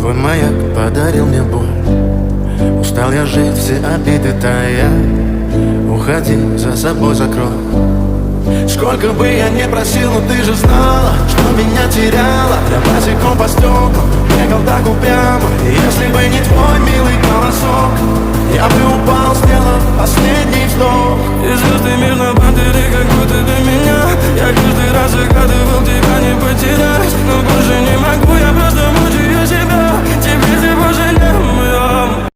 Твой маяк подарил мне боль. Устал я жить, все обиды тая. Уходи, за собой закрой. Сколько бы я не просил, но ты же знала, что меня теряла. Я босиком по стеклам бегал так упрямо. И если бы не твой милый голосок, я бы упал, сделав последний вздох. И звезды мирно